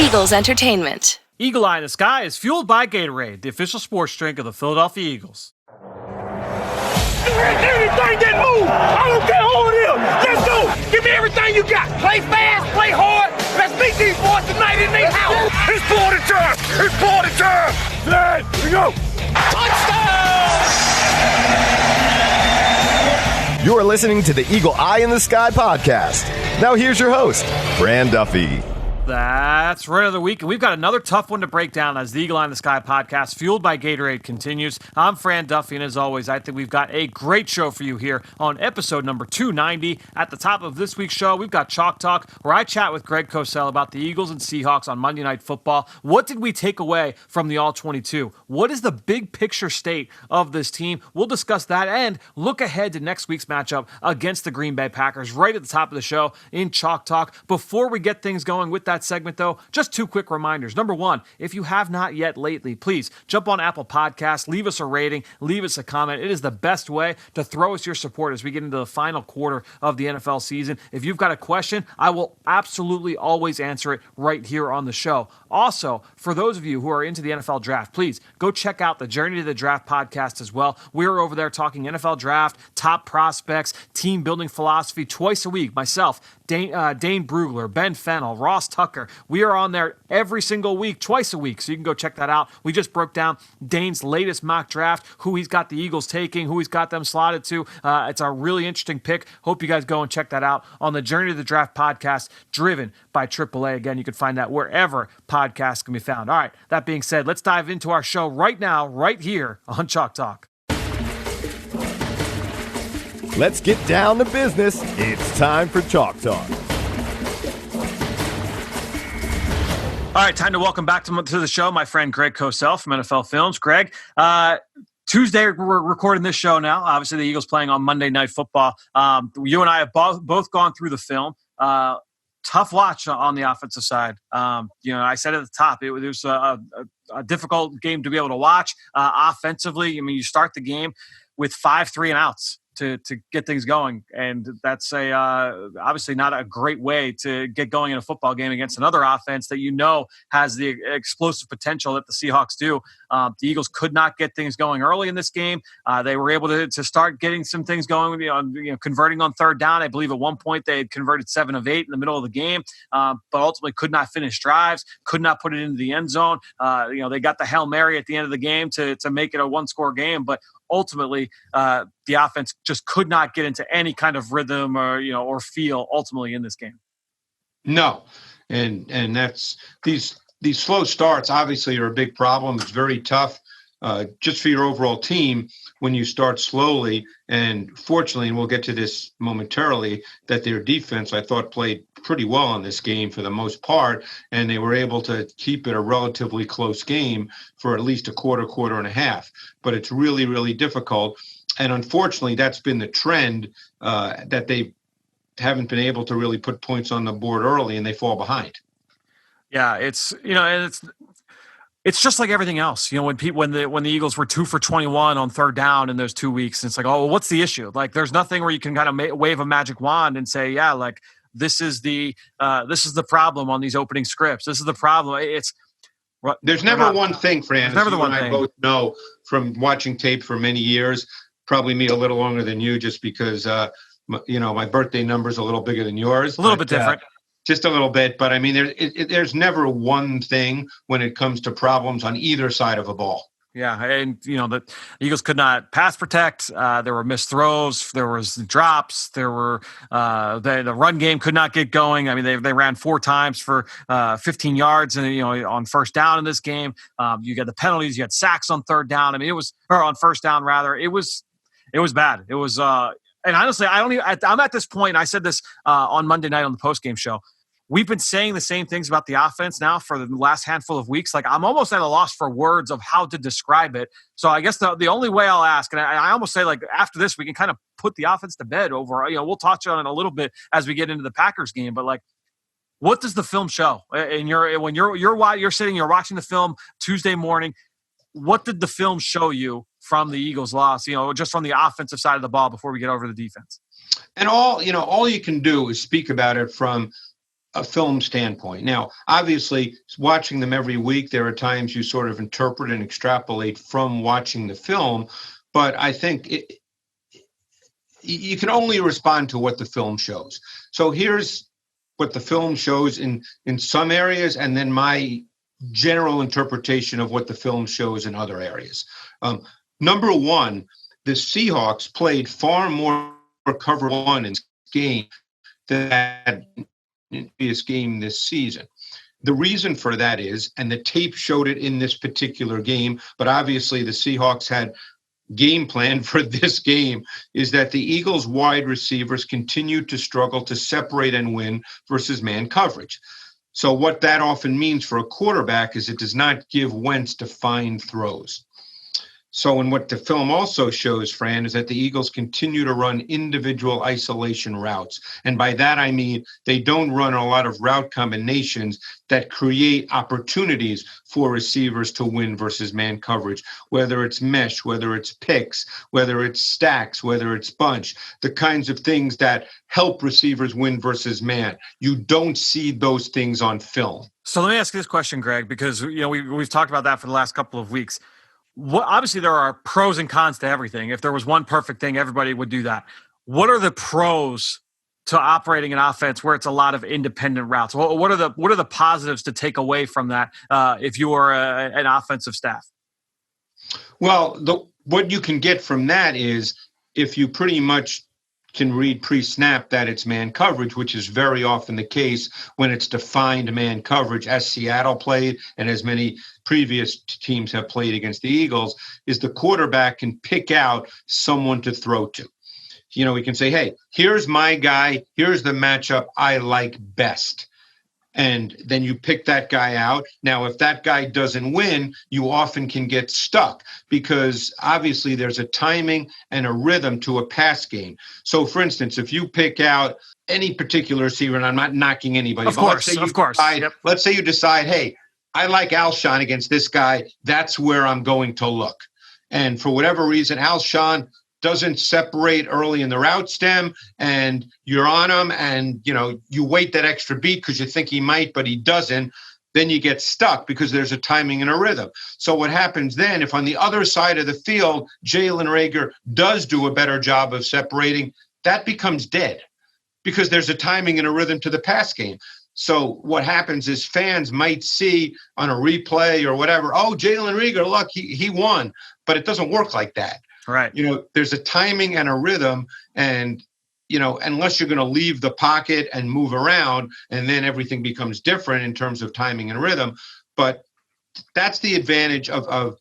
Eagles Entertainment. Eagle Eye in the Sky is fueled by Gatorade, the official sports drink of the Philadelphia Eagles. Anything that move, I don't care who it is. Let's go. Give me everything you got. Play fast, play hard. Let's meet these boys tonight in their house. It's party time. It's party time. There we go. Touchdown! You are listening to the Eagle Eye in the Sky podcast. Now here's your host, Fran Duffy. That's right of the week, and we've got another tough one to break down as the Eagle Eye in the Sky podcast, fueled by Gatorade, continues. I'm Fran Duffy, and as always, I think we've got a great show for you here on episode number 290. At the top of this week's show, we've got Chalk Talk, where I chat with Greg Cosell about the Eagles and Seahawks on Monday Night Football. What did we take away from the All-22? What is the big picture state of this team? We'll discuss that and look ahead to next week's matchup against the Green Bay Packers right at the top of the show in Chalk Talk. Before we get things going with that segment, though, just two quick reminders. Number one, if you have not yet lately, please jump on Apple Podcasts, leave us a rating, leave us a comment. It is the best way to throw us your support as we get into the final quarter of the NFL season. If you've got a question, I will absolutely always answer it right here on the show. Also, for those of you who are into the NFL draft, please go check out the Journey to the Draft podcast as well. We're over there talking NFL draft, top prospects, team building philosophy twice a week. Myself, Dane Brugler, Ben Fennell, Ross Tucker. We are on there every single week, twice a week, so you can go check that out. We just broke down Dane's latest mock draft, who he's got the Eagles taking, who he's got them slotted to. It's a really interesting pick. Hope you guys go and check that out on the Journey to the Draft podcast, driven by AAA. Again, you can find that wherever podcasts can be found. All right, that being said, let's dive into our show right now, right here on Chalk Talk. Let's get down to business. It's time for Chalk Talk. All right, time to welcome back to the show my friend Greg Cosell from NFL Films. Greg, Tuesday, we're recording this show now. Obviously, the Eagles playing on Monday Night Football. You and I have both gone through the film. Tough watch on the offensive side. I said at the top, it was a difficult game to be able to watch. Offensively, I mean, you start the game with 5 3-and-outs to get things going, and that's obviously not a great way to get going in a football game against another offense that has the explosive potential that the Seahawks do. The Eagles could not get things going early in this game. They were able to start getting some things going, converting on third down. I believe at one point they had converted 7 of 8 in the middle of the game, but ultimately could not finish drives, could not put it into the end zone. They got the Hail Mary at the end of the game to make it a one-score game, but ultimately the offense just could not get into any kind of rhythm or feel ultimately in this game. No, and that's these slow starts obviously are a big problem. It's very tough just for your overall team when you start slowly. And fortunately, and we'll get to this momentarily, that their defense I thought played pretty well in this game for the most part, and they were able to keep it a relatively close game for at least a quarter and a half. But it's really, really difficult. And unfortunately, that's been the trend, that they haven't been able to really put points on the board early, and they fall behind. Yeah, it's just like everything else. When the Eagles were 2 for 21 on third down in those 2 weeks, it's like, oh, well, what's the issue? Like, there's nothing where you can kind of wave a magic wand and say, yeah, like this is the problem on these opening scripts. This is the problem. There's never one thing, Fran. Never the one thing. I both know from watching tape for many years. Probably me a little longer than you, just because my birthday number is a little bigger than yours. A little bit different. Just a little bit, but I mean, there's never one thing when it comes to problems on either side of a ball. Yeah, and the Eagles could not pass protect. There were missed throws. There was drops. There were the run game could not get going. I mean, they ran 4 times for 15 yards, and on first down in this game. You got the penalties. You had sacks on third down. I mean, on first down rather. It was bad. It was. And honestly, I'm at this point. And I said this on Monday night on the postgame show. We've been saying the same things about the offense now for the last handful of weeks. Like, I'm almost at a loss for words of how to describe it. So I guess the only way I'll ask, and I almost say, like, after this, we can kind of put the offense to bed over, we'll touch on it a little bit as we get into the Packers game. But, like, what does the film show? And when you're sitting, you're watching the film Tuesday morning, what did the film show you from the Eagles' loss, just from the offensive side of the ball before we get over the defense? And all you can do is speak about it from a film standpoint. Now, obviously, watching them every week, there are times you sort of interpret and extrapolate from watching the film, but I think you can only respond to what the film shows. So here's what the film shows in some areas, and then my general interpretation of what the film shows in other areas. Number one, the Seahawks played far more cover one in this game than in this game this season. The reason for that is, and the tape showed it in this particular game, but obviously the Seahawks had game plan for this game, is that the Eagles wide receivers continued to struggle to separate and win versus man coverage. So what that often means for a quarterback is it does not give Wentz defined throws. So, and what the film also shows, Fran, is that the Eagles continue to run individual isolation routes. And by that, I mean they don't run a lot of route combinations that create opportunities for receivers to win versus man coverage, whether it's mesh, whether it's picks, whether it's stacks, whether it's bunch, the kinds of things that help receivers win versus man. You don't see those things on film. So let me ask you this question, Greg, because we've talked about that for the last couple of weeks. Obviously, there are pros and cons to everything. If there was one perfect thing, everybody would do that. What are the pros to operating an offense where it's a lot of independent routes? What are the positives to take away from that if you are an offensive staff? Well, what you can get from that is if you pretty much can read pre-snap that it's man coverage, which is very often the case when it's defined man coverage, as Seattle played and as many previous teams have played against the Eagles, is the quarterback can pick out someone to throw to. We can say, hey, here's my guy, here's the matchup I like best. And then you pick that guy out. Now, if that guy doesn't win, you often can get stuck because obviously there's a timing and a rhythm to a pass game. So, for instance, if you pick out any particular receiver, and I'm not knocking anybody, of course. Yep. Let's say you decide, hey, I like Alshon against this guy. That's where I'm going to look. And for whatever reason, Alshon doesn't separate early in the route stem, and you're on him, and you wait that extra beat because you think he might, but he doesn't. Then you get stuck because there's a timing and a rhythm. So what happens then, if on the other side of the field, Jalen Reagor does do a better job of separating, that becomes dead because there's a timing and a rhythm to the pass game. So what happens is fans might see on a replay or whatever, oh, Jalen Reagor, look, he won, but it doesn't work like that. Right. There's a timing and a rhythm, and, unless you're going to leave the pocket and move around, and then everything becomes different in terms of timing and rhythm. But that's the advantage of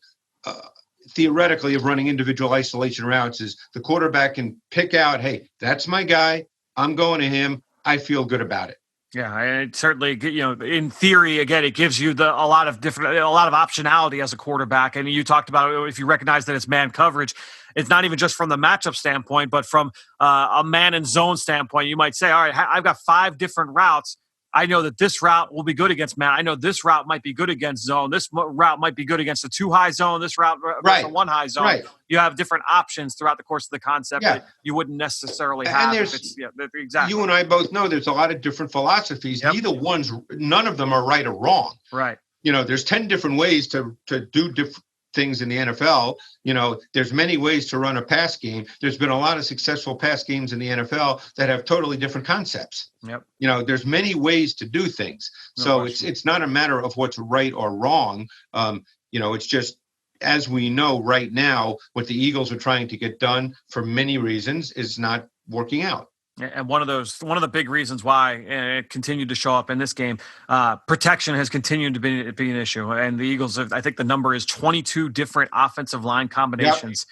theoretically of running individual isolation routes is the quarterback can pick out, hey, that's my guy. I'm going to him. I feel good about it. Yeah, and certainly, in theory, again, it gives you a lot of optionality as a quarterback. And you talked about if you recognize that it's man coverage, it's not even just from the matchup standpoint, but from a man and zone standpoint. You might say, all right, I've got 5 different routes. I know that this route will be good against man. I know this route might be good against zone. This route might be good against a 2 high zone. This route against a 1 high zone. Right. You have different options throughout the course of the concept that you wouldn't necessarily have. Exactly. You and I both know there's a lot of different philosophies. Yep. None of them are right or wrong. Right. There's 10 different ways to do different things in the NFL. There's many ways to run a pass game. There's been a lot of successful pass games in the NFL that have totally different concepts. Yep. There's many ways to do things. So it's not a matter of what's right or wrong. It's just, as we know right now, what the Eagles are trying to get done for many reasons is not working out. And one of the big reasons why it continued to show up in this game, protection has continued to be an issue. And the Eagles, I think the number is 22 different offensive line combinations,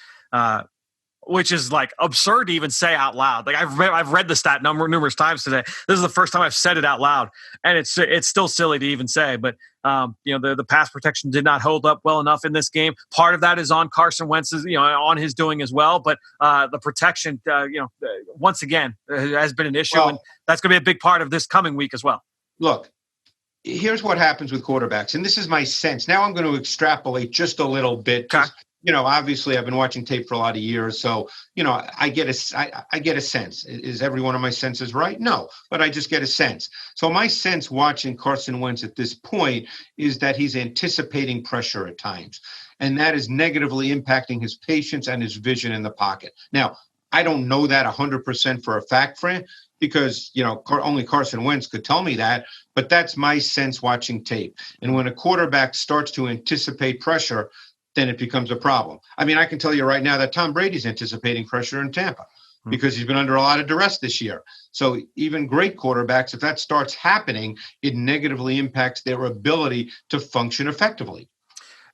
which is like absurd to even say out loud. Like I've read the stat numerous times today. This is the first time I've said it out loud, and it's still silly to even say. But the pass protection did not hold up well enough in this game. Part of that is on Carson Wentz's, on his doing as well. But the protection, once again, has been an issue, and that's going to be a big part of this coming week as well. Look, here's what happens with quarterbacks, and this is my sense. Now I'm going to extrapolate just a little bit. Okay. obviously I've been watching tape for a lot of years, so I get a sense. Is every one of my senses right? No, but I just get a sense. So my sense watching Carson Wentz at this point is that he's anticipating pressure at times, and that is negatively impacting his patience and his vision in the pocket. Now, I don't know that 100% for a fact, Fran, because only Carson Wentz could tell me that, but that's my sense watching tape. And when a quarterback starts to anticipate pressure, then it becomes a problem. I mean, I can tell you right now that Tom Brady's anticipating pressure in Tampa because he's been under a lot of duress this year. So even great quarterbacks, if that starts happening, it negatively impacts their ability to function effectively.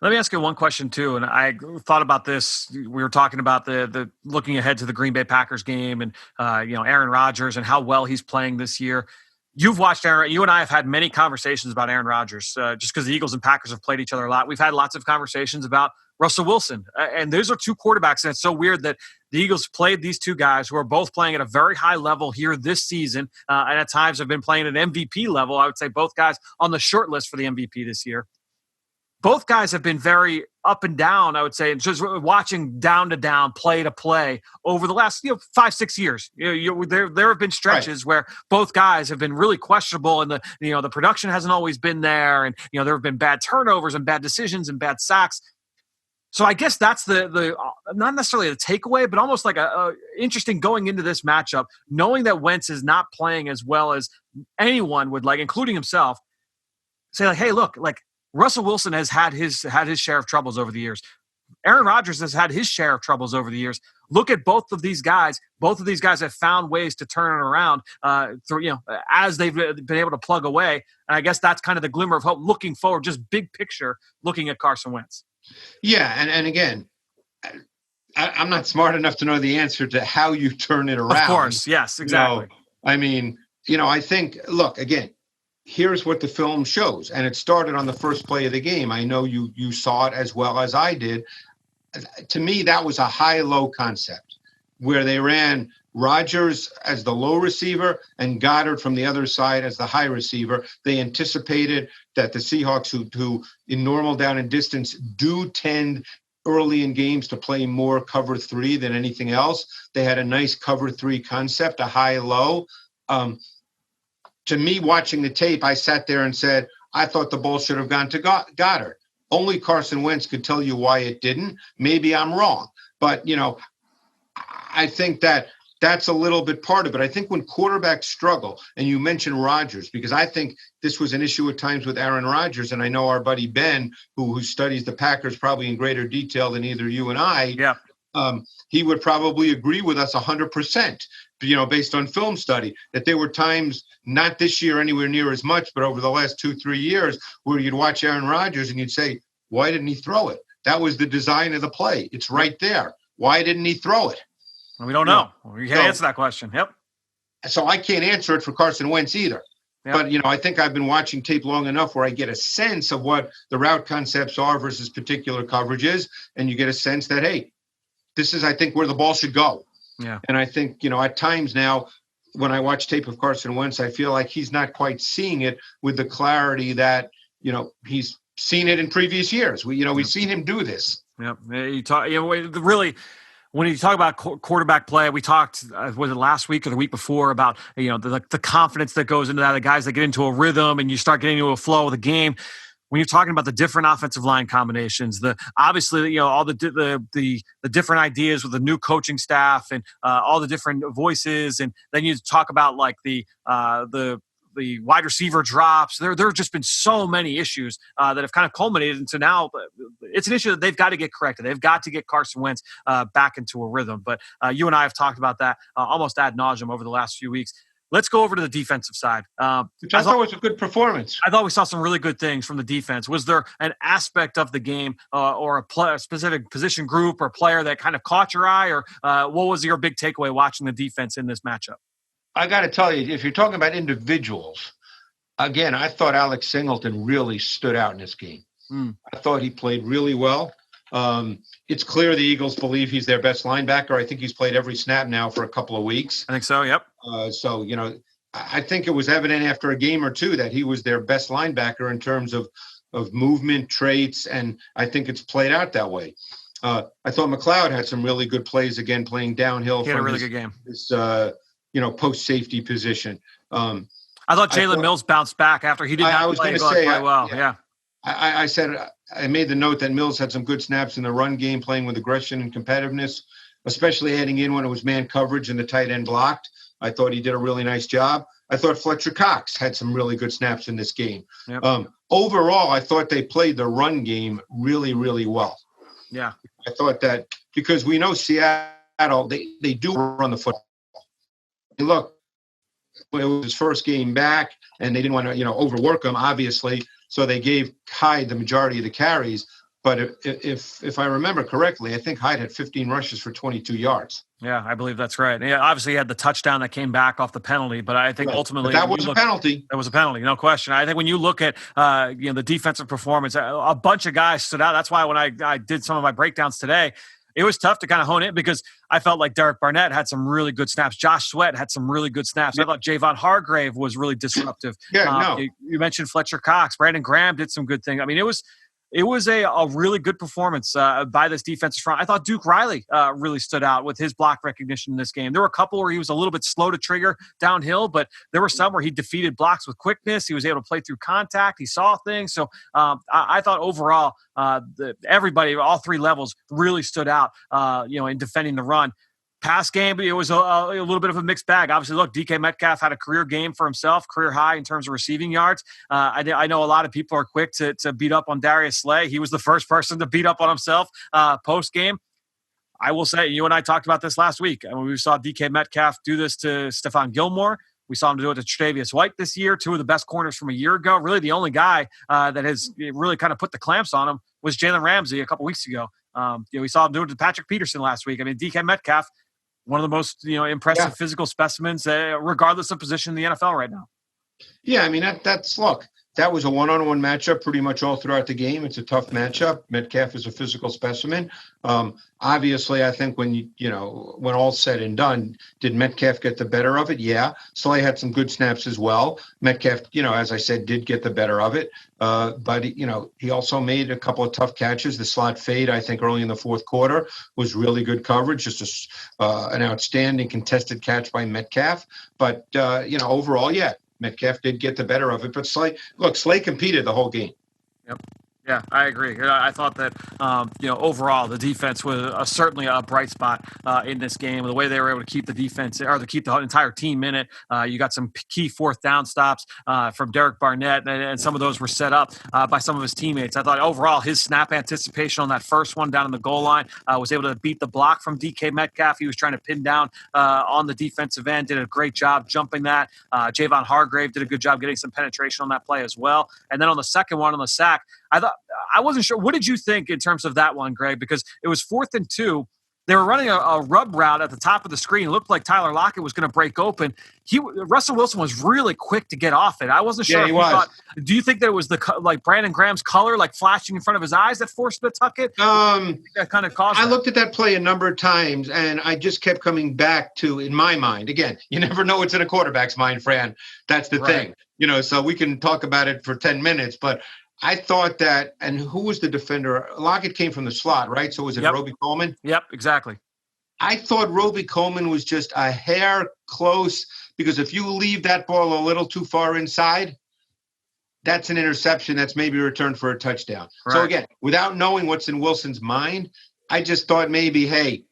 Let me ask you one question too, and I thought about this. We were talking about the looking ahead to the Green Bay Packers game, and Aaron Rodgers and how well he's playing this year. You've watched Aaron. You and I have had many conversations about Aaron Rodgers, just because the Eagles and Packers have played each other a lot. We've had lots of conversations about Russell Wilson, and those are two quarterbacks. And it's so weird that the Eagles played these two guys who are both playing at a very high level here this season, and at times have been playing at an MVP level. I would say both guys on the short list for the MVP this year. Both guys have been very up and down, I would say, just watching down to down, play to play over the last 5-6 years. There have been stretches where both guys have been really questionable, and the production hasn't always been there, and there have been bad turnovers and bad decisions and bad sacks. So I guess that's the not necessarily a takeaway, but almost like a interesting going into this matchup, knowing that Wentz is not playing as well as anyone would like, including himself. Say like, hey, look, like, Russell Wilson has had his share of troubles over the years. Aaron Rodgers has had his share of troubles over the years. Look at both of these guys. Both of these guys have found ways to turn it around as they've been able to plug away. And I guess that's kind of the glimmer of hope looking forward, just big picture, looking at Carson Wentz. Yeah, and again, I'm not smart enough to know the answer to how you turn it around. Of course, yes, exactly. I think, look, again, here's what the film shows. And it started on the first play of the game. I know you saw it as well as I did. To me, that was a high-low concept where they ran Rodgers as the low receiver and Goddard from the other side as the high receiver. They anticipated that the Seahawks, who in normal down and distance do tend early in games to play more cover three than anything else. They had a nice cover three concept, a high-low. To me, watching the tape, I sat there and said, I thought the ball should have gone to Goddard. Only Carson Wentz could tell you why it didn't. Maybe I'm wrong. But, I think that's a little bit part of it. I think when quarterbacks struggle, and you mentioned Rodgers, because I think this was an issue at times with Aaron Rodgers, and I know our buddy Ben, who studies the Packers probably in greater detail than either you and I, he would probably agree with us 100%, based on film study, that there were times, not this year anywhere near as much, but over the last 2-3 years, where you'd watch Aaron Rodgers and you'd say, why didn't he throw it? That was the design of the play. It's right there. Why didn't he throw it? We don't know. We can't answer that question. Yep. So I can't answer it for Carson Wentz either. Yep. But, I think I've been watching tape long enough where I get a sense of what the route concepts are versus particular coverages. And you get a sense that, hey, this is, I think, where the ball should go. Yeah. And I think, at times now, when I watch tape of Carson Wentz, I feel like he's not quite seeing it with the clarity that, he's seen it in previous years. We've seen him do this. Yep. Really, when you talk about quarterback play, we talked, was it last week or the week before, about, the confidence that goes into that, the guys that get into a rhythm and you start getting into a flow of the game. When you're talking about the different offensive line combinations, obviously all the different ideas with the new coaching staff and all the different voices, and then you talk about like the wide receiver drops. There have just been so many issues that have kind of culminated into now. It's an issue that they've got to get corrected. They've got to get Carson Wentz back into a rhythm. But you and I have talked about that almost ad nauseum over the last few weeks. Let's go over to the defensive side. Which I thought was a good performance. I thought we saw some really good things from the defense. Was there an aspect of the game or a specific position group or player that kind of caught your eye? Or what was your big takeaway watching the defense in this matchup? I got to tell you, if you're talking about individuals, again, I thought Alex Singleton really stood out in this game. I thought he played really well. It's clear the Eagles believe he's their best linebacker. I think he's played every snap now for a couple of weeks. I think so, yep. I think it was evident after a game or two that he was their best linebacker in terms of movement, traits, and I think it's played out that way. I thought McLeod had some really good plays again, playing downhill. He had a from really good game. His post safety position. I thought Jalen Mills bounced back after he did not play well. Yeah. I said I made the note that Mills had some good snaps in the run game, playing with aggression and competitiveness, especially heading in when it was man coverage and the tight end blocked. I thought he did a really nice job. I thought Fletcher Cox had some really good snaps in this game. Yep. Overall, I thought they played the run game really, really well. Yeah. I thought that because we know Seattle, they do run the football. And look, it was his first game back, and they didn't want to, overwork him, obviously. So they gave Hyde the majority of the carries. But if I remember correctly, I think Hyde had 15 rushes for 22 yards. Yeah, I believe that's right. Yeah, obviously he had the touchdown that came back off the penalty, but I think ultimately that was a penalty. It was a penalty, no question. I think when you look at the defensive performance, a bunch of guys stood out. That's why when I did some of my breakdowns today, it was tough to kind of hone in because I felt like Derek Barnett had some really good snaps. Josh Sweat had some really good snaps. I thought Javon Hargrave was really disruptive. You mentioned Fletcher Cox. Brandon Graham did some good things. I mean, it was a really good performance by this defensive front. I thought Duke Riley really stood out with his block recognition in this game. There were a couple where he was a little bit slow to trigger downhill, but there were some where he defeated blocks with quickness. He was able to play through contact. He saw things. So I thought overall everybody, all three levels, really stood out, in defending the run. Pass game, it was a little bit of a mixed bag. Obviously, look, DK Metcalf had a career game for himself, career high in terms of receiving yards. I know a lot of people are quick to beat up on Darius Slay. He was the first person to beat up on himself post-game. I will say, you and I talked about this last week. I mean, we saw DK Metcalf do this to Stephon Gilmore. We saw him do it to Tre'Davious White this year, two of the best corners from a year ago. Really, the only guy that has really kind of put the clamps on him was Jalen Ramsey a couple weeks ago. We saw him do it to Patrick Peterson last week. I mean, DK Metcalf, one of the most impressive physical specimens, regardless of position in the NFL right now. Yeah, I mean that was a one-on-one matchup pretty much all throughout the game. It's a tough matchup. Metcalf is a physical specimen. Obviously, I think when when all's said and done, did Metcalf get the better of it? Yeah. Slay had some good snaps as well. Metcalf, as I said, did get the better of it. But he also made a couple of tough catches. The slot fade, I think, early in the fourth quarter was really good coverage. Just an outstanding contested catch by Metcalf. But overall, Metcalf did get the better of it, but Slay competed the whole game. Yep. Yeah, I agree. I thought that, overall, the defense was certainly a bright spot in this game. The way they were able to keep the defense, or to keep the entire team in it. You got some key fourth down stops from Derek Barnett, and some of those were set up by some of his teammates. I thought overall his snap anticipation on that first one down in the goal line was able to beat the block from DK Metcalf. He was trying to pin down on the defensive end, did a great job jumping that. Javon Hargrave did a good job getting some penetration on that play as well. And then on the second one, on the sack, I wasn't sure. What did you think in terms of that one, Greg? Because it was 4th and 2. They were running a rub route at the top of the screen. It looked like Tyler Lockett was going to break open. Russell Wilson was really quick to get off it. I wasn't sure. Yeah, he was. Do you think that it was like Brandon Graham's color, like flashing in front of his eyes, that forced him to tuck it? That kind of caused. I looked at that play a number of times, and I just kept coming back to, in my mind, again, you never know what's in a quarterback's mind, Fran. That's the thing. So we can talk about it for 10 minutes, but I thought that, and who was the defender? Lockett came from the slot, right? So was it Roby Coleman? Yep, exactly. I thought Roby Coleman was just a hair close, because if you leave that ball a little too far inside, that's an interception that's maybe returned for a touchdown. Right. So again, without knowing what's in Wilson's mind, I just thought maybe, hey,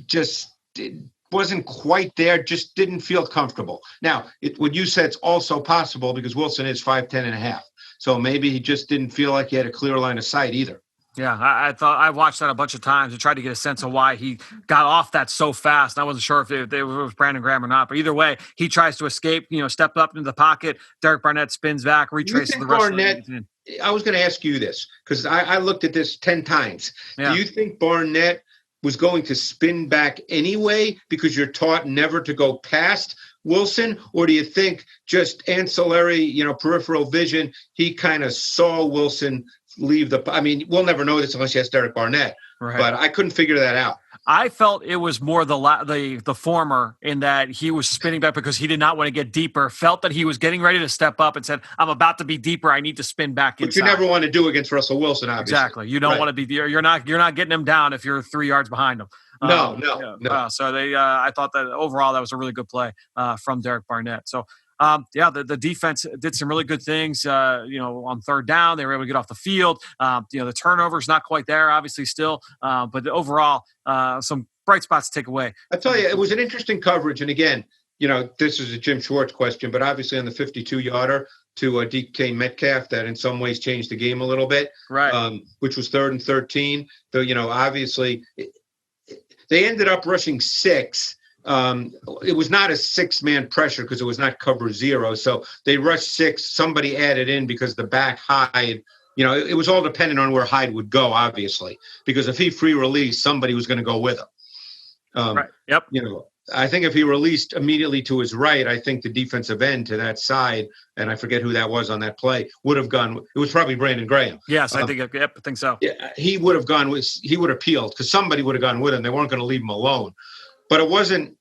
it wasn't quite there, just didn't feel comfortable. Now, what you said is also possible because Wilson is 5'10" and a half. So maybe he just didn't feel like he had a clear line of sight either. Yeah, I thought I watched that a bunch of times and tried to get a sense of why he got off that so fast. And I wasn't sure if it was Brandon Graham or not. But either way, he tries to escape, step up into the pocket. Derek Barnett spins back, retraces the rest of the I was going to ask you this because I looked at this 10 times. Yeah. Do you think Barnett was going to spin back anyway because you're taught never to go past Wilson? Or do you think just ancillary, peripheral vision, he kind of saw Wilson leave we'll never know this unless you ask Derek Barnett. Right. But I couldn't figure that out. I felt it was more the former, in that he was spinning back because he did not want to get deeper, felt that he was getting ready to step up and said, I'm about to be deeper. I need to spin back inside. Which you never want to do against Russell Wilson, obviously. Exactly. You don't want to be, you're not getting him down if you're 3 yards behind him. No. So I thought that overall that was a really good play from Derek Barnett. So the defense did some really good things. On third down, they were able to get off the field. The turnovers not quite there, obviously still, but overall, some bright spots to take away. I tell you, it was an interesting coverage. And again, this is a Jim Schwartz question, but obviously on the 52-yarder to DK Metcalf, that in some ways changed the game a little bit, right? Which was 3rd and 13. Though, obviously they ended up rushing 6. It was not a 6-man pressure because it was not cover 0. So they rushed 6. Somebody added in because the back Hyde, it was all dependent on where Hyde would go, obviously, because if he free released, somebody was going to go with him. Right. Yep. I think if he released immediately to his right, I think the defensive end to that side, and I forget who that was on that play, would have gone. It was probably Brandon Graham. Yes, I think so. Yeah, he would have gone with. He would have peeled because somebody would have gone with him. They weren't going to leave him alone. But it wasn't.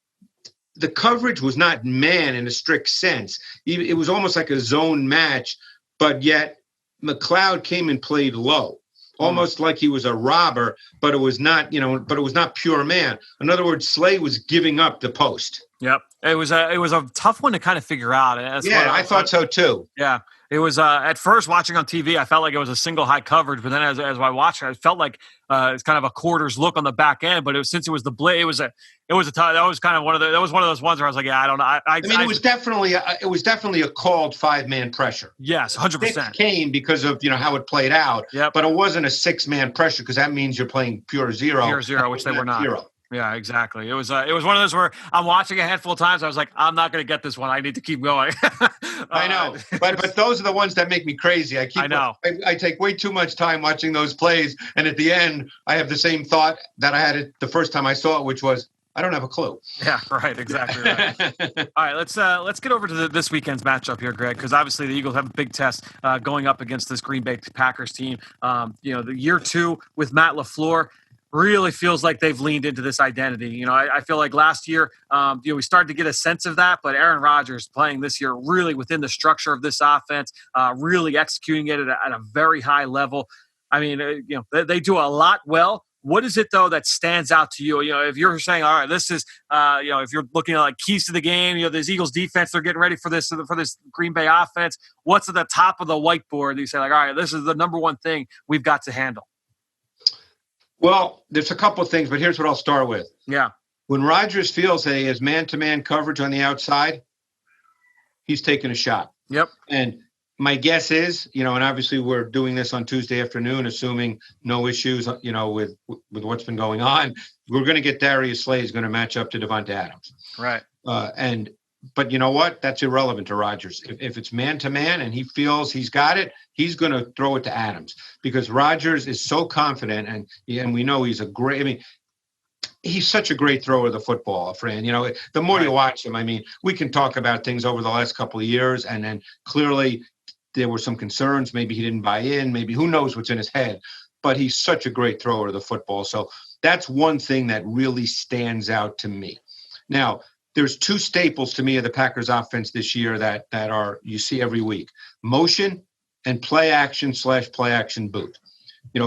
The coverage was not man in a strict sense. It was almost like a zone match, but yet McLeod came and played low, almost like he was a robber, but it was not, but it was not pure man. In other words, Slay was giving up the post. Yep. It was a tough one to kind of figure out. I thought so too. Yeah. It was at first watching on TV, I felt like it was a single high coverage, but then as I watched it, I felt like it's kind of a quarters look on the back end. But since it was the blitz, it was a that was kind of one of those ones where I was like, yeah, I don't know. I mean, it was definitely a called 5-man pressure. Yes, 100%. It came because of how it played out. Yep. But it wasn't a 6-man pressure because that means you're playing pure zero. Pure zero, which they were not. Zero. Yeah, exactly. It was one of those where I'm watching a handful of times. I was like, I'm not going to get this one. I need to keep going. I know, but those are the ones that make me crazy. I know. I take way too much time watching those plays, and at the end, I have the same thought that I had the first time I saw it, which was, I don't have a clue. Yeah, right. Exactly. Right. All right, let's get over to this weekend's matchup here, Greg, because obviously the Eagles have a big test going up against this Green Bay Packers team. The year 2 with Matt LaFleur really feels like they've leaned into this identity. I feel like last year, we started to get a sense of that, but Aaron Rodgers playing this year really within the structure of this offense, really executing it at a very high level. I mean, they do a lot well. What is it, though, that stands out to you? If you're saying, all right, this is, if you're looking at like keys to the game, this Eagles defense, they're getting ready for this Green Bay offense. What's at the top of the whiteboard that you say, like, all right, this is the number one thing we've got to handle? Well, there's a couple of things, but here's what I'll start with. Yeah. When Rodgers feels that he has man-to-man coverage on the outside, he's taking a shot. Yep. And my guess is, and obviously we're doing this on Tuesday afternoon, assuming no issues, with what's been going on. We're going to get Darius Slay is going to match up to Devonta Adams. Right. But you know what? That's irrelevant to Rodgers. If it's man-to-man and he feels he's got it, he's going to throw it to Adams because Rodgers is so confident, and we know he's he's such a great thrower of the football, Fran. The more you watch him, we can talk about things over the last couple of years, and then clearly there were some concerns. Maybe he didn't buy in. Maybe who knows what's in his head. But he's such a great thrower of the football. So that's one thing that really stands out to me. Now, there's 2 staples to me of the Packers offense this year that are you see every week: motion and play action / play action boot.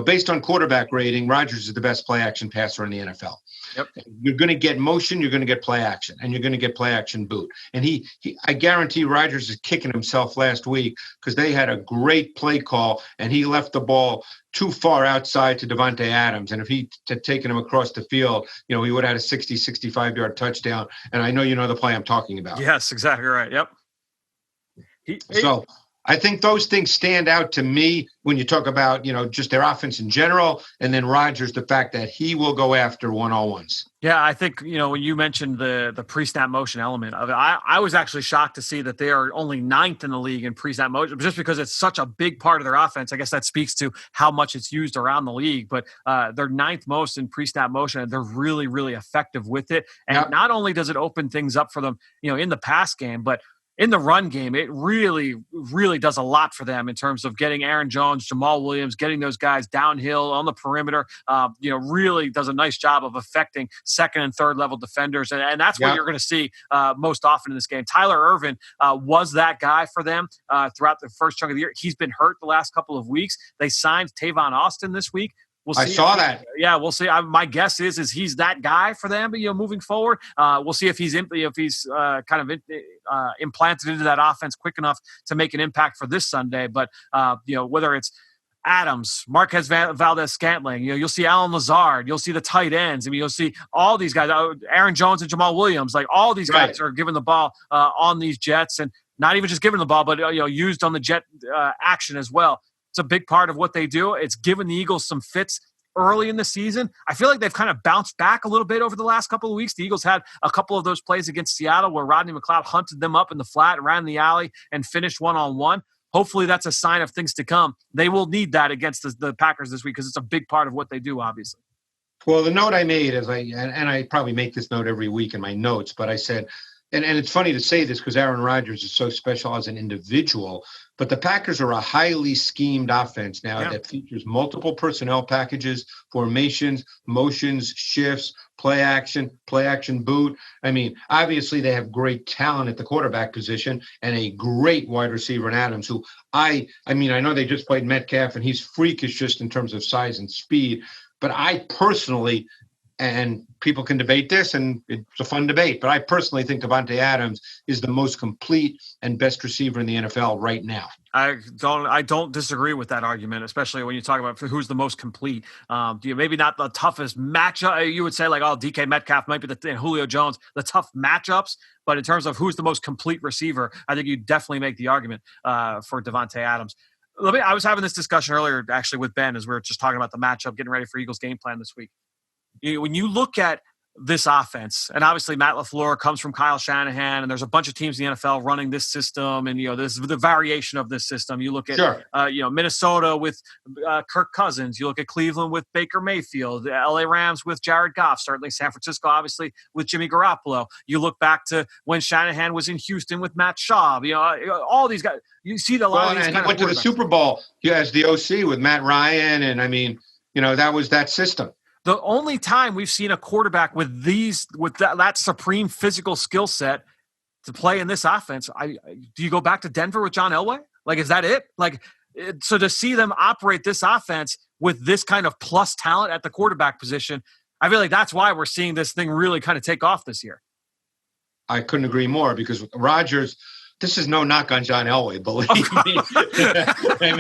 Based on quarterback rating, Rodgers is the best play action passer in the NFL. Yep. You're going to get motion, you're going to get play action, and you're going to get play action boot. And I guarantee Rodgers is kicking himself last week because they had a great play call and he left the ball too far outside to Devonta Adams. And if he had taken him across the field, he would have had a 60, 65-yard touchdown. And I know you know the play I'm talking about. Yes, exactly right. Yep. So I think those things stand out to me when you talk about, just their offense in general, and then Rodgers, the fact that he will go after one-on-ones. Yeah, I think, when you mentioned the pre-snap motion element of it, I was actually shocked to see that they are only 9th in the league in pre-snap motion, just because it's such a big part of their offense. I guess that speaks to how much it's used around the league, but they're 9th most in pre-snap motion, and they're really, really effective with it. And not only does it open things up for them, in the pass game, but in the run game, it really, really does a lot for them in terms of getting Aaron Jones, Jamal Williams, getting those guys downhill on the perimeter. Really does a nice job of affecting second and third level defenders. And that's what you're going to see most often in this game. Tyler Ervin was that guy for them throughout the first chunk of the year. He's been hurt the last couple of weeks. They signed Tavon Austin this week. We'll see. I saw that. Yeah, we'll see. My guess is he's that guy for them. moving forward, we'll see if he's kind of implanted into that offense quick enough to make an impact for this Sunday. But whether it's Adams, Marquez Valdez-Scantling, you'll see Alan Lazard, you'll see the tight ends. You'll see all these guys, Aaron Jones and Jamal Williams. Like all these guys are giving the ball on these Jets, and not even just giving the ball, but used on the Jet action as well. It's a big part of what they do. It's given the Eagles some fits early in the season. I feel like they've kind of bounced back a little bit over the last couple of weeks. The Eagles had a couple of those plays against Seattle where Rodney McLeod hunted them up in the flat, ran the alley, and finished one-on-one. Hopefully that's a sign of things to come. They will need that against the Packers this week because it's a big part of what they do, obviously. Well, the note I made is I probably make this note every week in my notes, but I said, and it's funny to say this because Aaron Rodgers is so special as an individual, but the Packers are a highly schemed offense now that features multiple personnel packages, formations, motions, shifts, play action boot. I mean, obviously they have great talent at the quarterback position and a great wide receiver in Adams, who I know they just played Metcalf and he's freakish just in terms of size and speed, but I personally, and people can debate this, and it's a fun debate, but I personally think Davante Adams is the most complete and best receiver in the NFL right now. I don't disagree with that argument, especially when you talk about who's the most complete. Maybe not the toughest matchup. You would say DK Metcalf might be and Julio Jones, the tough matchups. But in terms of who's the most complete receiver, I think you definitely make the argument for Davante Adams. I was having this discussion earlier, actually, with Ben as we were just talking about the matchup, getting ready for Eagles game plan this week. When you look at this offense, and obviously Matt LaFleur comes from Kyle Shanahan, and there's a bunch of teams in the NFL running this system, and this is the variation of this system. You look at Minnesota with Kirk Cousins, you look at Cleveland with Baker Mayfield, the LA Rams with Jared Goff, certainly San Francisco obviously with Jimmy Garoppolo. You look back to when Shanahan was in Houston with Matt Schaub. All these guys. You see a lot of these kind of went to the Super Bowl as the OC with Matt Ryan, and that was that system. The only time we've seen a quarterback with that supreme physical skill set to play in this offense, do you go back to Denver with John Elway? Is that it? So to see them operate this offense with this kind of plus talent at the quarterback position, I feel like that's why we're seeing this thing really kind of take off this year. I couldn't agree more because Rodgers. This is no knock on John Elway, believe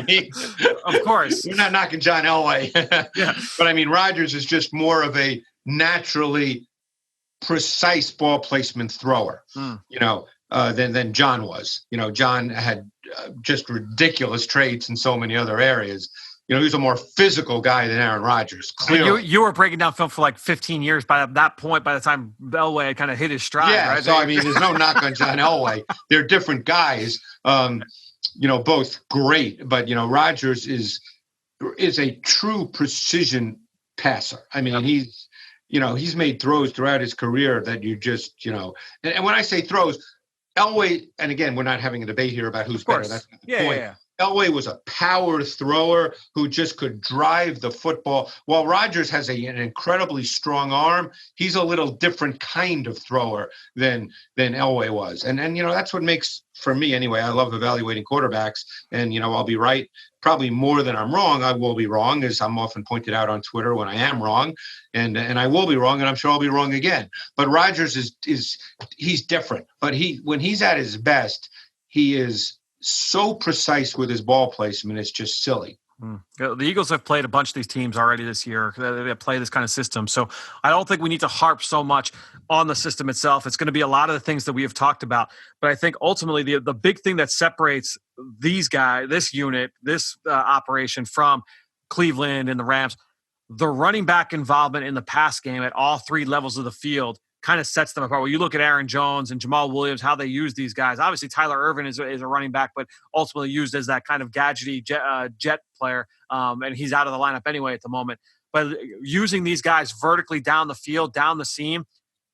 me. Of course. We're not knocking John Elway. But, Rodgers is just more of a naturally precise ball placement thrower, than John was. John had just ridiculous traits in so many other areas. He's a more physical guy than Aaron Rodgers. Clearly, you were breaking down film for 15 years. By that point, by the time Elway had kind of hit his stride, right? So there's no knock on John Elway. They're different guys. Both great, but Rodgers is a true precision passer. He's made throws throughout his career that you just And when I say throws, Elway, and again, we're not having a debate here about who's better. That's not the point. Yeah. Elway was a power thrower who just could drive the football. While Rodgers has an incredibly strong arm, he's a little different kind of thrower than Elway was. And that's what makes, for me anyway, I love evaluating quarterbacks. And, I'll be right probably more than I'm wrong. I will be wrong, as I'm often pointed out on Twitter when I am wrong. And I will be wrong, and I'm sure I'll be wrong again. But Rodgers he's different. But when he's at his best, he is so precise with his ball placement, it's just silly. The Eagles have played a bunch of these teams already this year. They play this kind of system. So I don't think we need to harp so much on the system itself. It's going to be a lot of the things that we have talked about. But I think ultimately the big thing that separates these guys, this unit, this operation from Cleveland and the Rams, the running back involvement in the pass game at all three levels of the field kind of sets them apart. When you look at Aaron Jones and Jamal Williams, how they use these guys. Obviously, Tyler Ervin is a running back, but ultimately used as that kind of gadgety jet player, and he's out of the lineup anyway at the moment. But using these guys vertically down the field, down the seam,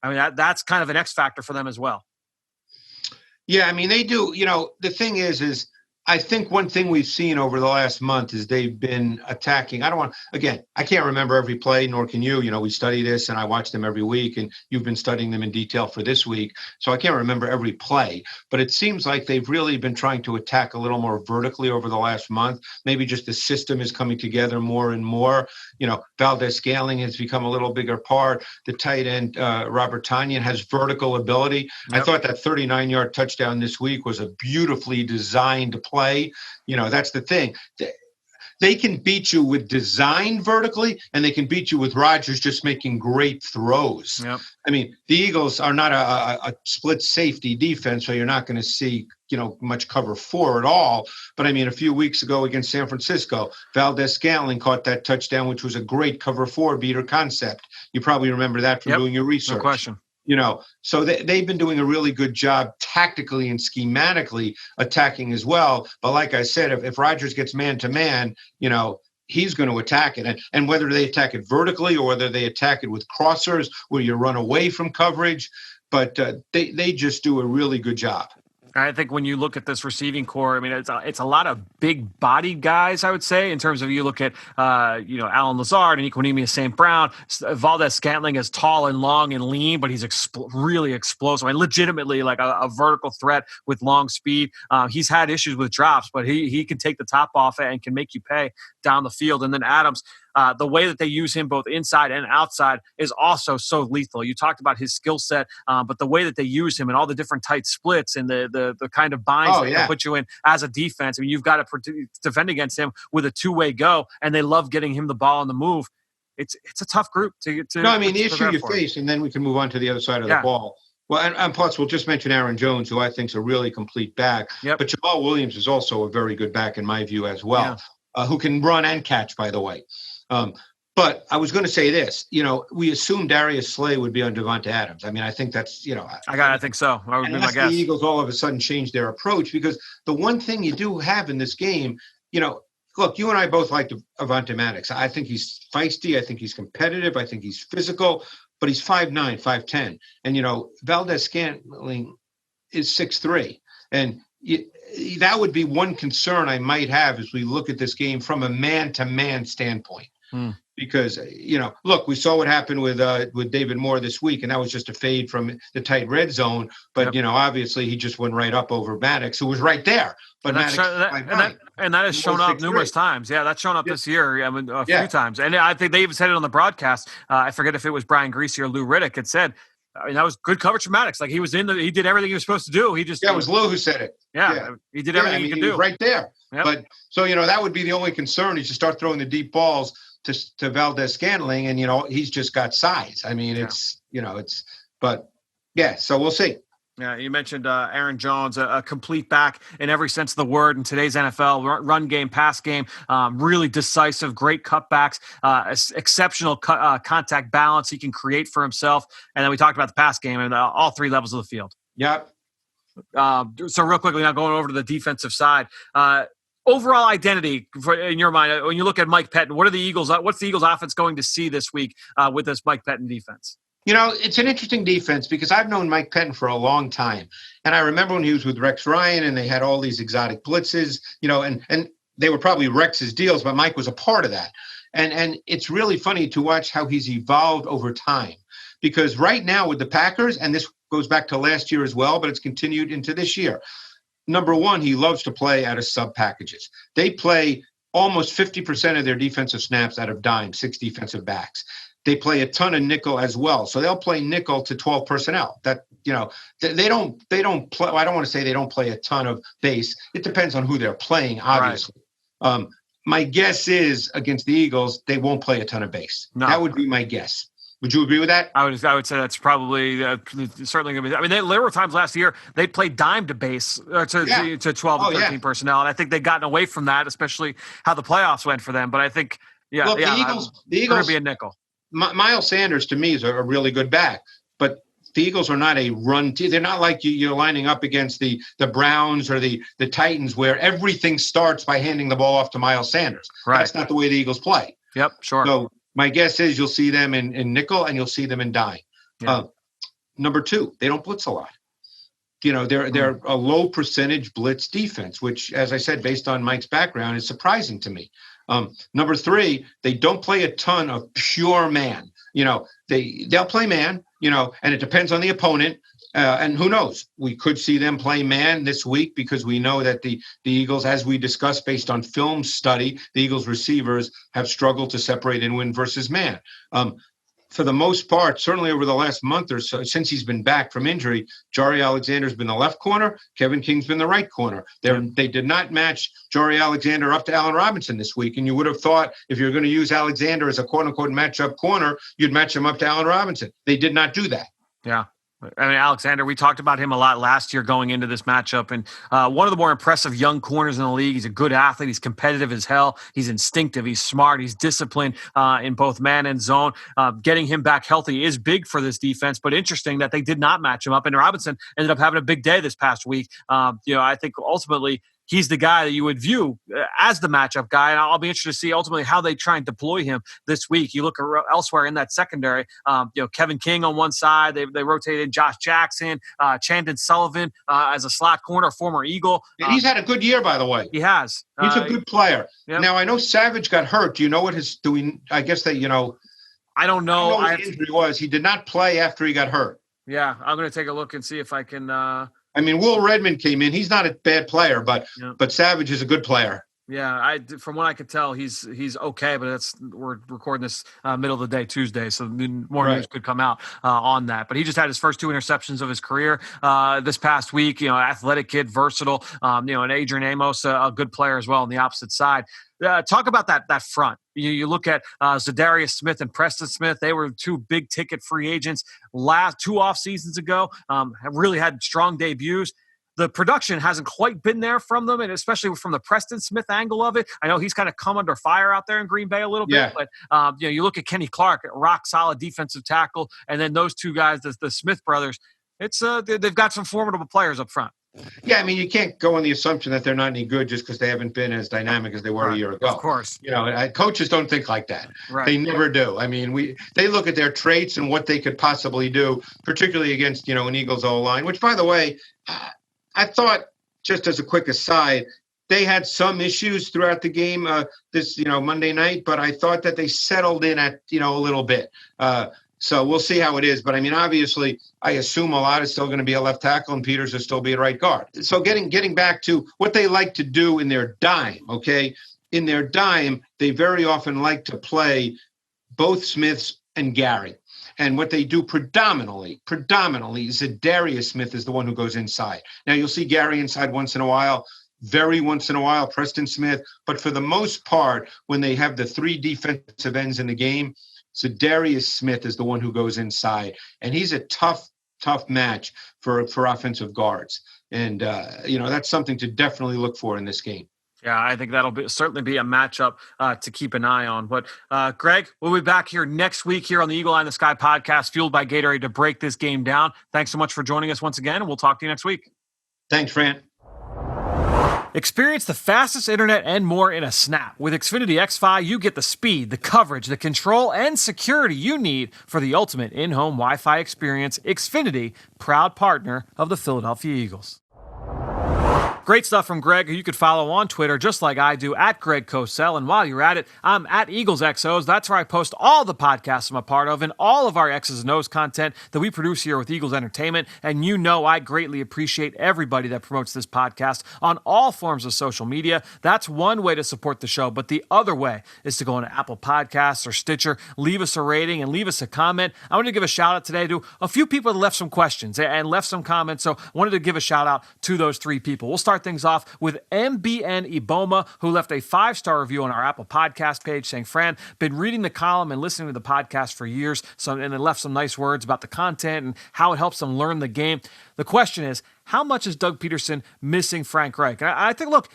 that's kind of an X factor for them as well. Yeah, I mean, they do. The thing is I think one thing we've seen over the last month is they've been attacking. I can't remember every play, nor can you. We study this and I watch them every week, and you've been studying them in detail for this week. So I can't remember every play, but it seems like they've really been trying to attack a little more vertically over the last month. Maybe just the system is coming together more and more. Valdez Scaling has become a little bigger part. The tight end, Robert Tonyan, has vertical ability. Yep. I thought that 39-yard touchdown this week was a beautifully designed play. That's the thing. They can beat you with design vertically, and they can beat you with Rodgers just making great throws. Yep. I mean, the Eagles are not a split safety defense, so you're not going to see much cover 4 at all. But I mean, a few weeks ago against San Francisco, Valdez Scantling caught that touchdown, which was a great cover 4 beater concept. You probably remember that from doing your research. No question. So they've been doing a really good job tactically and schematically attacking as well. But like I said, if Rodgers gets man-to-man, he's going to attack it. And whether they attack it vertically or whether they attack it with crossers where you run away from coverage, but they just do a really good job. I think when you look at this receiving core, I mean, it's a lot of big bodied guys, I would say, in terms of you look at, Alan Lazard and Equanimeous St. Brown. Valdez Scantling is tall and long and lean, but he's really explosive and legitimately like a vertical threat with long speed. He's had issues with drops, but he can take the top off it and can make you pay down the field. And then Adams, the way that they use him both inside and outside is also so lethal. You talked about his skill set, but the way that they use him and all the different tight splits and the kind of binds they can put you in as a defense. I mean, you've got to defend against him with a two-way go, and they love getting him the ball on the move. It's a tough group to No, I mean, the issue you face, and then we can move on to the other side of the ball. Well, and plus, we'll just mention Aaron Jones, who I think is a really complete back. Yep. But Jamal Williams is also a very good back in my view as well, who can run and catch, by the way. But I was going to say this, we assumed Darius Slay would be on Devonta Adams. I mean, I think that's, I think so. That would be my guess. The Eagles all of a sudden changed their approach, because the one thing you do have in this game, look, you and I both like Avonte Maddox. I think he's feisty. I think he's competitive. I think he's physical, but he's 5'9", 5'10". And, Valdez Scantling is 6'3". And that would be one concern I might have as we look at this game from a man-to-man standpoint. Because, look, we saw what happened with David Moore this week, and that was just a fade from the tight red zone. But, obviously he just went right up over Maddox, who was right there. But that has shown up numerous times. Yeah, that's shown up this year. I mean, a few times. And I think they even said it on the broadcast. I forget if it was Brian Greasy or Lou Riddick. It said, I mean, that was good coverage from Maddox. Like, he was he did everything he was supposed to do. It was Lou who said it. He did everything he could do. He was right there. Yep. But so, that would be the only concern, is you start throwing the deep balls to Valdez Scantling, and he's just got size. I mean, so we'll see. Yeah, you mentioned Aaron Jones, a complete back in every sense of the word in today's NFL. Run game, pass game, really decisive, great cutbacks, exceptional contact balance he can create for himself. And then we talked about the pass game and all three levels of the field. Yep. So real quickly, now going over to the defensive side. Overall identity in your mind, when you look at Mike Pettin, what's the Eagles offense going to see this week with this Mike Pettin defense? It's an interesting defense, because I've known Mike Pettin for a long time. And I remember when he was with Rex Ryan and they had all these exotic blitzes, and they were probably Rex's deals, but Mike was a part of that. And it's really funny to watch how he's evolved over time, because right now with the Packers, and this goes back to last year as well, but it's continued into this year. Number one, he loves to play out of sub packages. They play almost 50% of their defensive snaps out of dime, 6 defensive backs. They play a ton of nickel as well. So they'll play nickel to 12 personnel. That, they don't play. I don't want to say they don't play a ton of base. It depends on who they're playing, obviously. Right. My guess is against the Eagles, they won't play a ton of base. No. That would be my guess. Would you agree with that? I would say that's probably certainly going to be. I mean, there were times last year they played dime to base to 12 and 13 personnel, and I think they've gotten away from that, especially how the playoffs went for them. But I think, the Eagles going to be a nickel. Miles Sanders to me is a really good back, but the Eagles are not a run team. They're not like you're lining up against the Browns or the Titans, where everything starts by handing the ball off to Miles Sanders. Right. That's not the way the Eagles play. Yep, sure. So my guess is you'll see them in nickel and you'll see them in dime. Yeah. Number two, they don't blitz a lot. they're a low percentage blitz defense, which, as I said, based on Mike's background, is surprising to me. Number three, they don't play a ton of pure man. They'll play man, and it depends on the opponent. And who knows? We could see them play man this week because we know that the Eagles, as we discussed based on film study, the Eagles receivers have struggled to separate and win versus man. For the most part, certainly over the last month or so, since he's been back from injury, Jari Alexander's been the left corner, Kevin King's been the right corner. They did not match Jari Alexander up to Allen Robinson this week, and you would have thought if you're going to use Alexander as a quote-unquote matchup corner, you'd match him up to Allen Robinson. They did not do that. Yeah. I mean, Alexander, we talked about him a lot last year going into this matchup, and one of the more impressive young corners in the league. He's a good athlete. He's competitive as hell. He's instinctive. He's smart. He's disciplined in both man and zone. Getting him back healthy is big for this defense, but interesting that they did not match him up, and Robinson ended up having a big day this past week. I think ultimately he's the guy that you would view as the matchup guy. And I'll be interested to see ultimately how they try and deploy him this week. You look elsewhere in that secondary, Kevin King on one side, they rotated Josh Jackson, Chandon Sullivan as a slot corner, former Eagle. And he's had a good year, by the way. He has. He's a good player. Yep. Now, I know Savage got hurt. Do you know what I guess that, I don't know. What his injury was. He did not play after he got hurt. Yeah, I'm going to take a look and see if I can Will Redmond came in. He's not a bad player, but Savage is a good player. Yeah, from what I could tell, he's okay, but we're recording this middle of the day, Tuesday, so more news could come out on that. But he just had his first 2 interceptions of his career this past week. Athletic kid, versatile. And Adrian Amos, a good player as well on the opposite side. Talk about that front. You look at Zadarius Smith and Preston Smith. They were 2 big ticket free agents last 2 off seasons ago. Have really had strong debuts. The production hasn't quite been there from them, and especially from the Preston Smith angle of it. I know he's kind of come under fire out there in Green Bay a little bit, but you look at Kenny Clark, rock solid defensive tackle, and then those 2 guys, the Smith brothers. It's they've got some formidable players up front. Yeah, you can't go on the assumption that they're not any good just because they haven't been as dynamic as they were a year ago. Of course. Coaches don't think like that. Right. They never do. They look at their traits and what they could possibly do, particularly against, an Eagles O-line, which, by the way, I thought, just as a quick aside, they had some issues throughout the game this, Monday night, but I thought that they settled in at, a little bit. So we'll see how it is. But obviously, I assume a lot is still going to be a left tackle and Peters will still be a right guard. So getting back to what they like to do in their dime, okay? In their dime, they very often like to play both Smiths and Gary. And what they do predominantly, Zadarius Smith is the one who goes inside. Now, you'll see Gary inside once in a while, very once in a while, Preston Smith. But for the most part, when they have the 3 defensive ends in the game, Zadarius Smith is the one who goes inside. And he's a tough match for offensive guards. And, that's something to definitely look for in this game. Yeah, I think that'll certainly be a matchup to keep an eye on. But, Greg, we'll be back here next week here on the Eagle Eye in the Sky podcast, fueled by Gatorade, to break this game down. Thanks so much for joining us once again, and we'll talk to you next week. Thanks, Fran. Experience the fastest internet and more in a snap. With Xfinity XFi, you get the speed, the coverage, the control, and security you need for the ultimate in-home Wi-Fi experience. Xfinity, proud partner of the Philadelphia Eagles. Great stuff from Greg, who you could follow on Twitter, just like I do, at Greg Cosell. And while you're at it, I'm at EaglesXOs. That's where I post all the podcasts I'm a part of and all of our X's and O's content that we produce here with Eagles Entertainment. And I greatly appreciate everybody that promotes this podcast on all forms of social media. That's one way to support the show. But the other way is to go on Apple Podcasts or Stitcher, leave us a rating and leave us a comment. I wanted to give a shout out today to a few people that left some questions and left some comments. So I wanted to give a shout out to those 3 people. We'll start things off with MBN Iboma, who left a 5-star review on our Apple Podcast page saying, Fran, been reading the column and listening to the podcast for years, and then left some nice words about the content and how it helps them learn the game. The question is, how much is Doug Peterson missing Frank Reich? And I think, look,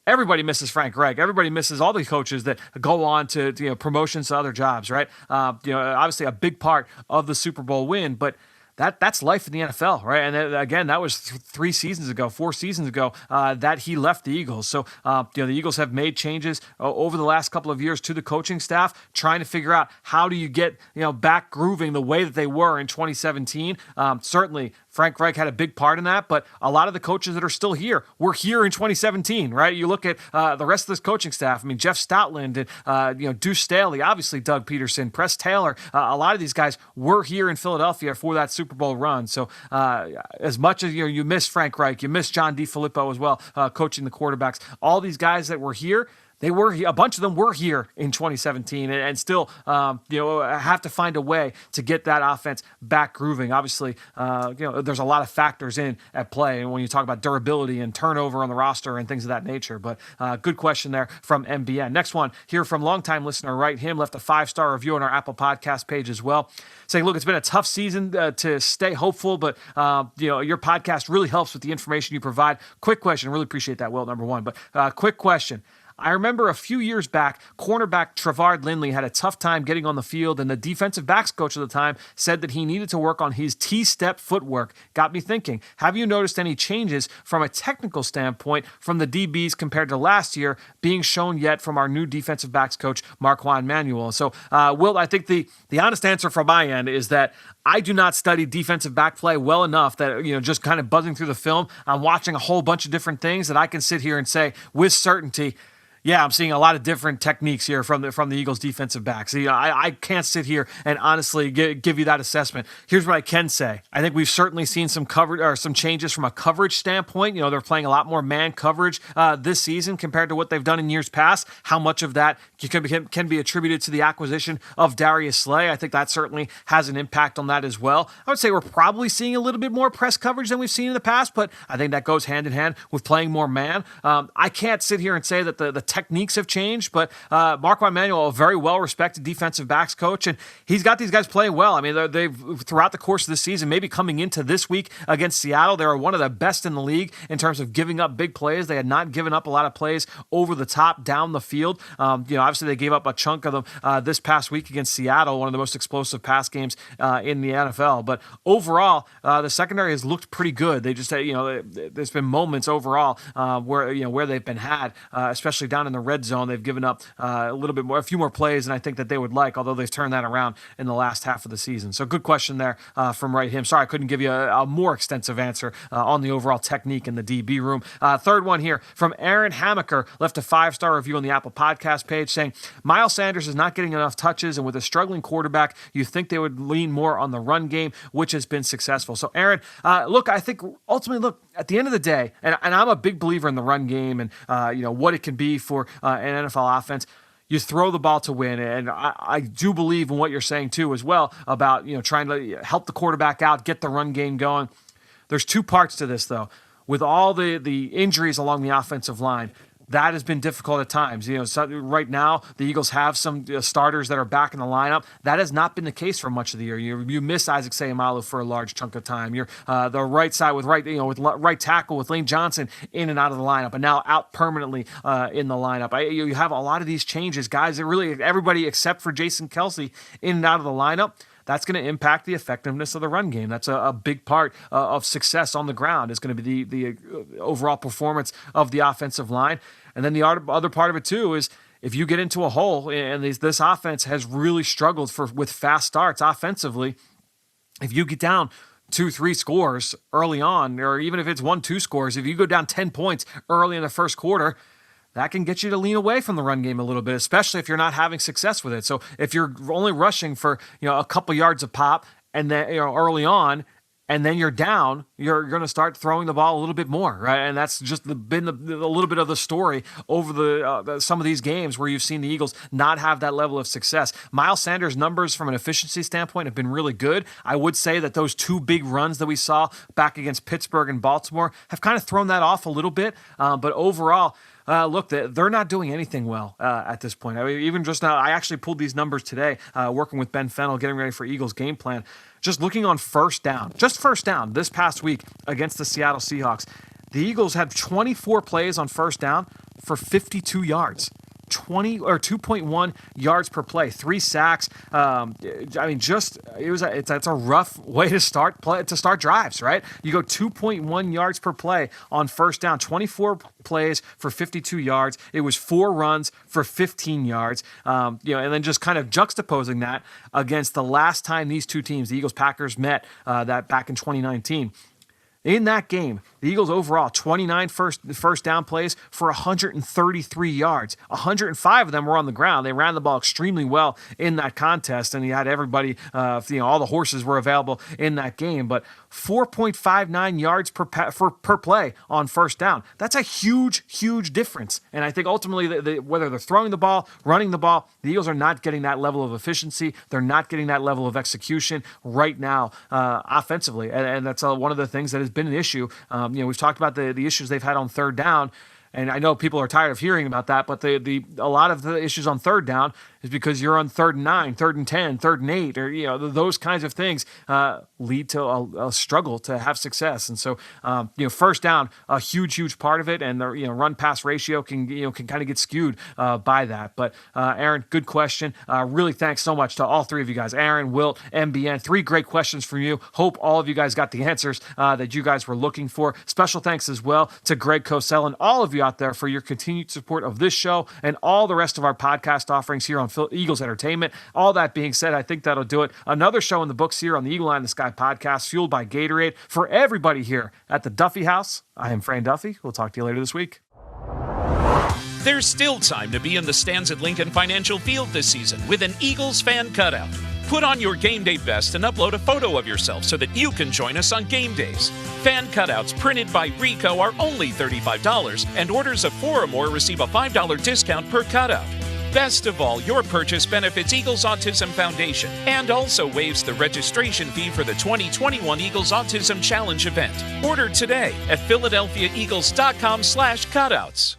everybody misses Frank Reich. Everybody misses all the coaches that go on to promotions to other jobs, right? Obviously a big part of the Super Bowl win, but that's life in the NFL, right? And again, that was 4 seasons ago that he left the Eagles. So, the Eagles have made changes over the last couple of years to the coaching staff, trying to figure out how do you get, back grooving the way that they were in 2017. Certainly Frank Reich had a big part in that, but a lot of the coaches that are still here were here in 2017, right? You look at the rest of this coaching staff. I mean, Jeff Stoutland and Deuce Staley, obviously Doug Peterson, Press Taylor. A lot of these guys were here in Philadelphia for that Super Bowl run. So as much as you miss Frank Reich, you miss John DeFilippo as well, coaching the quarterbacks. All these guys that were here, a bunch of them were here in 2017 and still, have to find a way to get that offense back grooving. Obviously, there's a lot of factors at play when you talk about durability and turnover on the roster and things of that nature. But good question there from MBN. Next one here from longtime listener, right? Him left a 5-star review on our Apple Podcast page as well, saying, "Look, it's been a tough season to stay hopeful, but your podcast really helps with the information you provide. Quick question, really appreciate that, Will, number one. But quick question." I remember a few years back, cornerback Trevard Lindley had a tough time getting on the field, and the defensive backs coach at the time said that he needed to work on his T-step footwork. Got me thinking, have you noticed any changes from a technical standpoint from the DBs compared to last year being shown yet from our new defensive backs coach, Marquand Manuel? So, Will, I think the honest answer from my end is that I do not study defensive back play well enough that, just kind of buzzing through the film, I'm watching a whole bunch of different things that I can sit here and say with certainty, yeah, I'm seeing a lot of different techniques here from the Eagles defensive backs. I can't sit here and honestly give you that assessment. Here's what I can say. I think we've certainly seen some coverage or some changes from a coverage standpoint. They're playing a lot more man coverage this season compared to what they've done in years past. How much of that can be attributed to the acquisition of Darius Slay? I think that certainly has an impact on that as well. I would say we're probably seeing a little bit more press coverage than we've seen in the past, but I think that goes hand in hand with playing more man. I can't sit here and say that the techniques have changed, but Marquand Manuel, a very well-respected defensive backs coach, and he's got these guys playing well. I mean, they've throughout the course of the season, maybe coming into this week against Seattle, they were one of the best in the league in terms of giving up big plays. They had not given up a lot of plays over the top down the field. Obviously they gave up a chunk of them this past week against Seattle, one of the most explosive pass games in the NFL. But overall, the secondary has looked pretty good. They just, there's been moments overall where they've been had, especially down in the red zone. They've given up a few more plays than I think that they would like, although they've turned that around in the last half of the season. So good question there from Right Him. Sorry, I couldn't give you a more extensive answer on the overall technique in the DB room. Third one here from Aaron Hamaker, left a 5-star review on the Apple Podcast page saying, Miles Sanders is not getting enough touches, and with a struggling quarterback, you think they would lean more on the run game, which has been successful. So Aaron, I think ultimately, at the end of the day, and I'm a big believer in the run game and what it can be for an NFL offense. You throw the ball to win, and I do believe in what you're saying too as well about trying to help the quarterback out, get the run game going. There's two parts to this though. With all the injuries along the offensive line, that has been difficult at times. So right now, the Eagles have some starters that are back in the lineup. That has not been the case for much of the year. You miss Isaac Seumalo for a large chunk of time. You're the right side with right tackle with Lane Johnson in and out of the lineup, and now out permanently in the lineup. You have a lot of these changes, guys. That really everybody except for Jason Kelce in and out of the lineup. That's going to impact the effectiveness of the run game. That's a big part of success on the ground is going to be the overall performance of the offensive line. And then the other part of it, too, is if you get into a hole, and this offense has really struggled with fast starts offensively, if you get down 2-3 scores early on, or even if it's 1-2 scores, if you go down 10 points early in the first quarter, that can get you to lean away from the run game a little bit, especially if you're not having success with it. So if you're only rushing for a couple yards of pop and then early on, and then you're down, you're going to start throwing the ball a little bit more, right? And that's just been a little bit of the story over some of these games where you've seen the Eagles not have that level of success. Miles Sanders' numbers from an efficiency standpoint have been really good. I would say that those two big runs that we saw back against Pittsburgh and Baltimore have kind of thrown that off a little bit. But overall, look, they're not doing anything well at this point. I mean, even just now, I actually pulled these numbers today, working with Ben Fennell, getting ready for Eagles game plan. Just looking on first down this past week against the Seattle Seahawks, the Eagles had 24 plays on first down for 52 yards. 2.1 yards per play, 3 sacks. It's a rough way to start drives, right? You go 2.1 yards per play on first down, 24 plays for 52 yards. It was 4 runs for 15 yards. And then just kind of juxtaposing that against the last time these two teams, the Eagles-Packers, met that back in 2019. In that game, the Eagles overall, 29 first down plays for 133 yards. 105 of them were on the ground. They ran the ball extremely well in that contest, and you had everybody, all the horses were available in that game. But 4.59 yards per play on first down. That's a huge, huge difference. And I think ultimately, whether they're throwing the ball, running the ball, the Eagles are not getting that level of efficiency. They're not getting that level of execution right now offensively. And that's one of the things that has been an issue. We've talked about the issues they've had on third down. And I know people are tired of hearing about that, but a lot of the issues on third down is because you're on 3rd and 9, 3rd and 10, 3rd and 8, or those kinds of things lead to a struggle to have success. And so first down, a huge part of it, and the run pass ratio can kind of get skewed by that. But Aaron, good question. Really thanks so much to all three of you guys, Aaron, Wilt, MBN. 3 great questions from you. Hope all of you guys got the answers that you guys were looking for. Special thanks as well to Greg Cosell and all of you out there for your continued support of this show and all the rest of our podcast offerings here on Eagles Entertainment. All that being said, I think that'll do it. Another show in the books here on the Eagle Eye in the Sky podcast, fueled by Gatorade. For everybody here at the Duffy House, I am Fran Duffy. We'll talk to you later this week. There's still time to be in the stands at Lincoln Financial Field this season with an Eagles fan cutout. Put on your game day best and upload a photo of yourself so that you can join us on game days. Fan cutouts printed by Rico are only $35, and orders of 4 or more receive a $5 discount per cutout. Best of all, your purchase benefits Eagles Autism Foundation and also waives the registration fee for the 2021 Eagles Autism Challenge event. Order today at PhiladelphiaEagles.com/cutouts.